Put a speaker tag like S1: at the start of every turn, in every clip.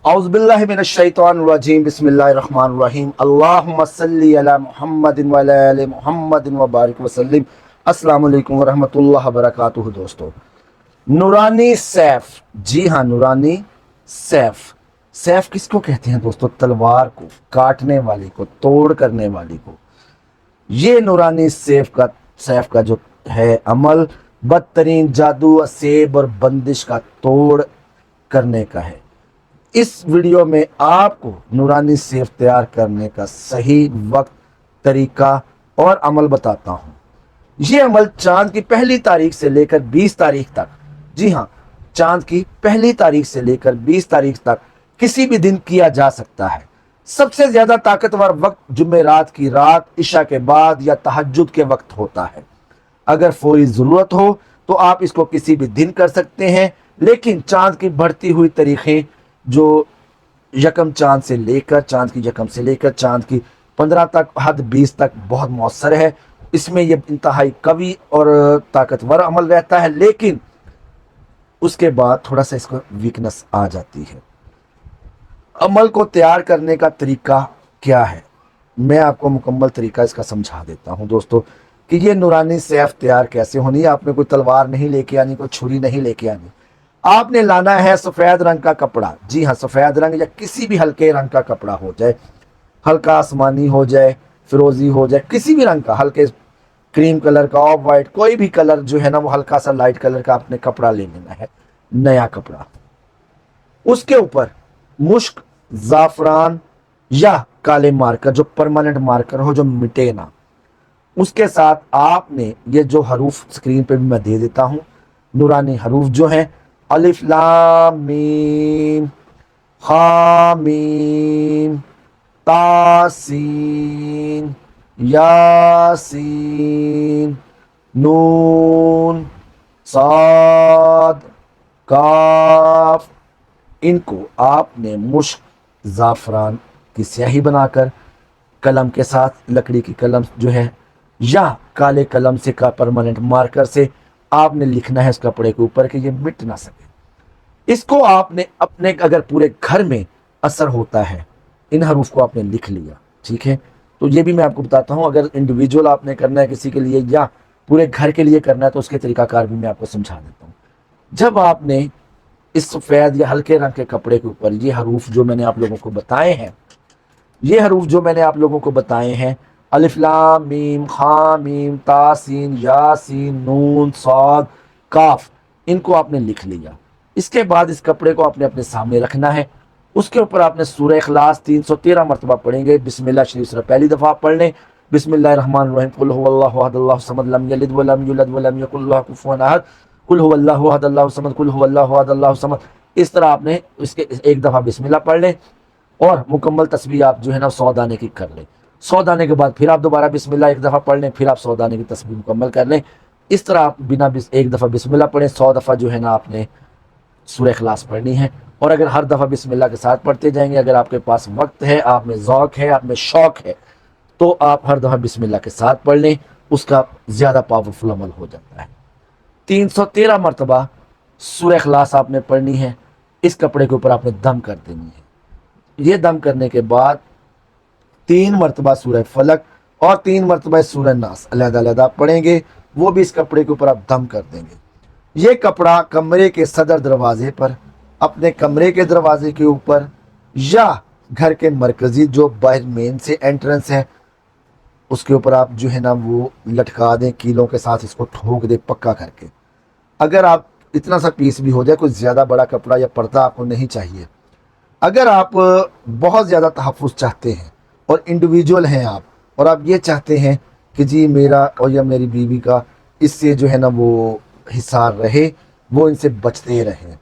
S1: औज़ुबिल्लाहि मिनश्शैतानिर्रजीम बिस्मिल्लाहिर्रहमानिर्रहीम अल्लाहुम्मा सल्ली अला मुहम्मदिन व अला आलि मुहम्मदिन व बारिक वसल्लिम। अस्सलामु अलैकुम व रहमतुल्लाहि व बरकातुहू। दोस्तों, नूरानी सैफ, जी हाँ, नूरानी सैफ। सैफ किसको कहते हैं दोस्तों? तलवार को, काटने वाली को, तोड़ करने वाली को। ये नूरानी सैफ का जो है अमल, बदतरीन जादू, असेब और बंदिश का तोड़ करने का है। इस वीडियो में आपको नूरानी सेफ तैयार करने का सही वक्त, तरीका और अमल बताता हूं। यह अमल चांद की पहली तारीख से लेकर 20 तारीख तक, जी हां, चांद की पहली तारीख से लेकर 20 तारीख तक किसी भी दिन किया जा सकता है। सबसे ज्यादा ताकतवर वक्त जुमेरात की रात, इशा के बाद या तहज्जुद के वक्त होता है। अगर फौरी जरूरत हो तो आप इसको किसी भी दिन कर सकते हैं, लेकिन चांद की बढ़ती हुई तारीखें जो यकम चांद से लेकर, चांद की यकम से लेकर चांद की 15 तक, हद 20 तक बहुत मौसर है। इसमें यह इंतहाई कवी और ताकतवर अमल रहता है, लेकिन उसके बाद थोड़ा सा इसको वीकनेस आ जाती है। अमल को तैयार करने का तरीका क्या है, मैं आपको मुकम्मल तरीका इसका समझा देता हूं दोस्तों, कि ये नूरानी सैफ तैयार कैसे होनी है। आपने कोई तलवार नहीं लेके आनी, कोई छुरी नहीं लेके आनी। आपने लाना है सफेद रंग का कपड़ा, जी हाँ, सफेद रंग या किसी भी हल्के रंग का कपड़ा हो जाए, हल्का आसमानी हो जाए, फिरोजी हो जाए, किसी भी रंग का, हल्के क्रीम कलर का, ऑफ वाइट, कोई भी कलर जो है ना, वो हल्का सा लाइट कलर का आपने कपड़ा ले लेना है, नया कपड़ा। उसके ऊपर मुश्क, जाफरान या काले मार्कर, जो परमानेंट मार्कर हो, जो मिटे ना। उसके साथ आपने ये जो हरूफ स्क्रीन पे भी मैं दे देता हूं, नूरानी हरूफ जो हैं, अलिफ लाम मीम हा मीम तासीन यासीन नून साद काफ, इनको आपने मुश्क, ज़ाफ़रान की स्याही बनाकर कलम के साथ, लकड़ी की कलम जो है या काले कलम से का परमानेंट मार्कर से आपने लिखना है इस कपड़े के ऊपर कि ये मिट ना सके। इसको आपने अपने, अगर पूरे घर में असर होता है, इन हरूफ को आपने लिख लिया, ठीक है। तो ये भी मैं आपको बताता हूँ, अगर इंडिविजुअल आपने करना है किसी के लिए या पूरे घर के लिए करना है तो उसके तरीकाकार भी मैं आपको समझा देता हूँ। जब आपने इस सफ़ेद या हल्के रंग के कपड़े के ऊपर ये हरूफ जो मैंने आप लोगों को बताए हैं, ये हरूफ जो मैंने आप लोगों को बताए हैं, अलिफ लाम मीम हा मीम तासीन यासीन नून साद काफ, इनको आपने लिख लिया। इसके बाद इस कपड़े को आपने अपने सामने रखना है। उसके ऊपर आपने सूरह इखलास 313 मरतबा पढ़ेंगे। बिस्मिल्लाह शरीफ से पहली दफ़ा पढ़ लें, बिस्मिल्लाहिर्रहमानिर्रहीम, कुल हुवल्लाहु अहद अल्लाहु समद लम यलिद व लम यूलद व लम यकुल लहू कुफुवन अहद, कुल हुवल्लाहु अहद अल्लाहु समद, कुल हुवल्लाहु अहद अल्लाहु समद। इस तरह आपने इसके एक दफ़ा बिस्मिल्लाह पढ़ लें और मुकम्मल तस्बीह आप जो है ना 100 दाने की कर लें। 100 दाने के बाद फिर आप दोबारा बिस्मिल्लाह एक दफ़ा पढ़ लें, फिर आप 100 दाने की तस्बीह मुकम्मल कर लें। इस तरह आप बिना एक दफ़ा बिस्मिल्लाह पढ़ें, 100 दफ़ा जो है ना आपने सूरह इखलास पढ़नी है। और अगर हर दफ़ा बिस्मिल्लाह के साथ पढ़ते जाएंगे, अगर आपके पास वक्त है, आप में ज़ौक़ है, आप में शौक़ है, तो आप हर दफ़ा बिस्मिल्लाह के साथ पढ़ लें, उसका ज़्यादा पावरफुल अमल हो जाता है। 313 मरतबा सूरह इखलास आपने पढ़नी है। इस कपड़े के ऊपर आपने दम कर देनी है। ये दम करने के बाद 3 मरतबा सूरह फलक और 3 मरतबा सूरह नास अलग-अलग पढ़ेंगे, वो भी इस कपड़े के ऊपर आप दम कर देंगे। ये कपड़ा कमरे के सदर दरवाजे पर, अपने कमरे के दरवाजे के ऊपर या घर के मरकजी जो बाहर मेन से एंट्रेंस है, उसके ऊपर आप जो है ना वो लटका दें, कीलों के साथ इसको ठोक दें पक्का करके। अगर आप इतना सा पीस भी हो जाए, कोई ज़्यादा बड़ा कपड़ा या पर्दा आपको नहीं चाहिए। अगर आप बहुत ज़्यादा तहफ़्फ़ुज़ चाहते हैं और इंडिविजुअल हैं आप, और आप ये चाहते हैं कि जी मेरा और या मेरी बीवी का इससे जो है ना वो हिसार रहे, वो इनसे बचते रहें,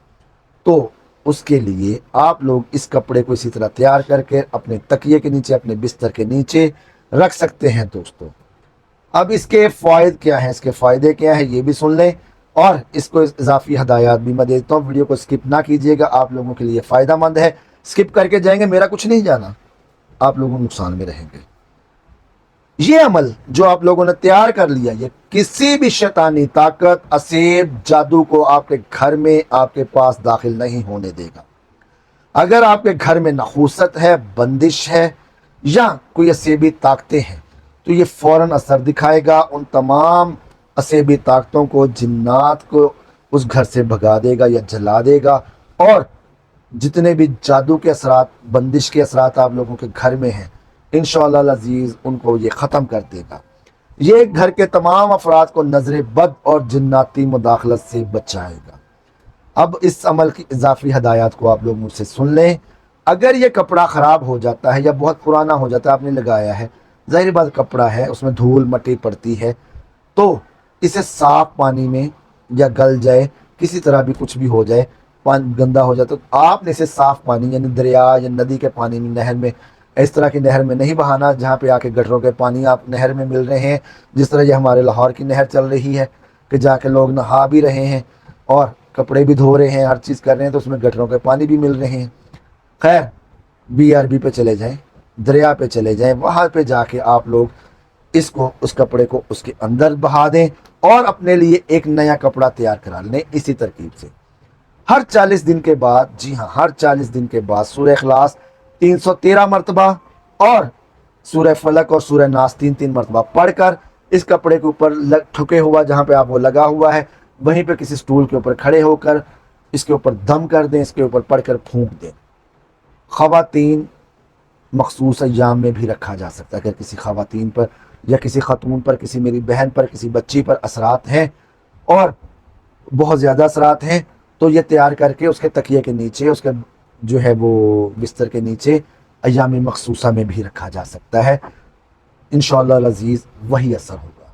S1: तो उसके लिए आप लोग इस कपड़े को इसी तरह तैयार करके अपने तकिए के नीचे, अपने बिस्तर के नीचे रख सकते हैं दोस्तों। अब इसके फ़ायदे क्या हैं, इसके फ़ायदे क्या हैं, ये भी सुन लें और इसको इजाफी हदायत भी मैं देता हूँ। वीडियो को स्किप ना कीजिएगा, आप लोगों के लिए फ़ायदा मंद है। स्किप करके जाएंगे, मेरा कुछ नहीं जाना, आप लोगों नुकसान में रहेंगे। ये अमल जो आप लोगों ने तैयार कर लिया, ये किसी भी शैतानी ताकत, असेब, जादू को आपके घर में, आपके पास दाखिल नहीं होने देगा। اگر آپ کے گھر میں نحوست ہے، بندش ہے یا کوئی اسیبی طاقتیں ہیں تو یہ فوراً اثر دکھائے گا، ان تمام اسیبی طاقتوں کو، جنات کو اس گھر سے بھگا دے گا یا جلا دے گا، اور جتنے بھی جادو کے اثرات، بندش کے اثرات آپ لوگوں کے گھر میں ہیں انشاءاللہ العزیز ان کو یہ ختم کر دے گا۔ یہ گھر کے تمام افراد کو نظر بد اور جناتی مداخلت سے بچائے گا۔ اب اس عمل کی اضافی ہدایات کو آپ لوگ مجھ سے سن لیں۔ اگر یہ کپڑا خراب ہو جاتا ہے یا بہت پرانا ہو جاتا ہے، آپ نے لگایا ہے، ظاہر بات کپڑا ہے، اس میں دھول مٹی پڑتی ہے، تو اسے صاف پانی میں یا گل جائے، کسی طرح بھی کچھ بھی ہو جائے، پانی گندا ہو جائے، تو آپ نے اسے صاف پانی یعنی دریا یا ندی کے پانی میں، نہر میں، اس طرح کی نہر میں نہیں بہانا جہاں پہ آ کے گٹروں کے پانی آپ نہر میں مل رہے ہیں، جس طرح یہ ہمارے لاہور کی نہر چل رہی ہے کہ جا کے لوگ نہا بھی رہے ہیں اور کپڑے بھی دھو رہے ہیں، ہر چیز کر رہے ہیں، تو اس میں گٹروں کے پانی بھی مل رہے ہیں۔ خیر، BRB پہ چلے جائیں، دریا پہ چلے جائیں، وہاں پہ جا کے آپ لوگ اس کپڑے کو اس کے اندر بہا دیں اور اپنے لیے ایک نیا کپڑا تیار کرا لیں اسی ترکیب سے۔ ہر 40 دن کے بعد، جی ہاں، ہر 40 دن کے بعد سورہ اخلاص 313 مرتبہ اور سورہ فلق اور سورہ ناس 3 مرتبہ پڑھ کر اس کپڑے کے اوپر ٹھکے ہوا، جہاں پہ آپ وہ لگا ہوا ہے وہیں پہ کسی سٹول کے اوپر کھڑے ہو کر اس کے اوپر دم کر دیں، اس کے اوپر پڑھ کر پھونک دیں۔ خواتین مخصوص ایام میں بھی رکھا جا سکتا ہے، اگر کسی خواتین پر یا کسی خاتون پر، کسی میری بہن پر، کسی بچی پر اثرات ہیں اور بہت زیادہ اثرات ہیں، تو یہ تیار کر کے اس کے تکیے کے نیچے، اس کے جو ہے وہ بستر کے نیچے ایام مخصوصہ میں بھی رکھا جا سکتا ہے، انشاءاللہ العزیز وہی اثر ہوگا۔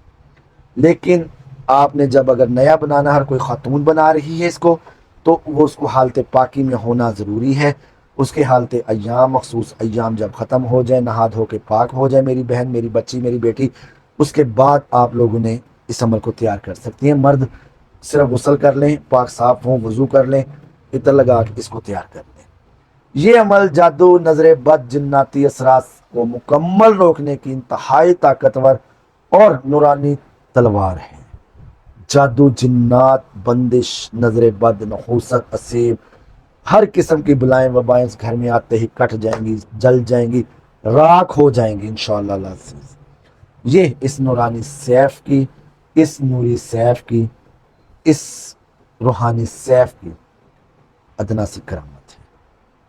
S1: لیکن آپ نے جب اگر نیا بنانا، ہر کوئی خاتون بنا رہی ہے اس کو، تو وہ اس کو حالت پاکی میں ہونا ضروری ہے۔ اس کے حالت ایام، مخصوص ایام جب ختم ہو جائے، نہا دھو کے پاک ہو جائے میری بہن، میری بچی، میری بیٹی، اس کے بعد آپ لوگوں نے اس عمل کو تیار کر سکتی ہیں۔ مرد صرف غسل کر لیں، پاک صاف ہوں، وضو کر لیں، عطر لگا کے اس کو تیار کر لیں۔ یہ عمل جادو، نظر بد، جناتی اثرات کو مکمل روکنے کی انتہائی طاقتور اور نورانی تلوار ہے۔ جادو، جنات، بندش، نظر بد، نحوست، اسیب، ہر قسم کی بلائیں وبائیں اس گھر میں آتے ہی کٹ جائیں گی، جل جائیں گی، راکھ ہو جائیں گی انشاءاللہ العزیز۔ یہ اس نورانی سیف کی، اس نوری سیف کی، اس روحانی سیف کی ادنا سی کرامت ہے،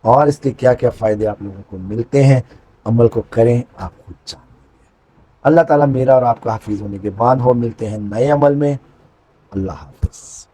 S1: اور اس کے کیا کیا فائدے آپ لوگوں کو ملتے ہیں، عمل کو کریں، آپ خود جانیں گے۔ اللہ تعالیٰ میرا اور آپ کا حفیظ ہونے کے بعد ہو، ملتے ہیں نئے عمل میں۔ اللہ حافظ۔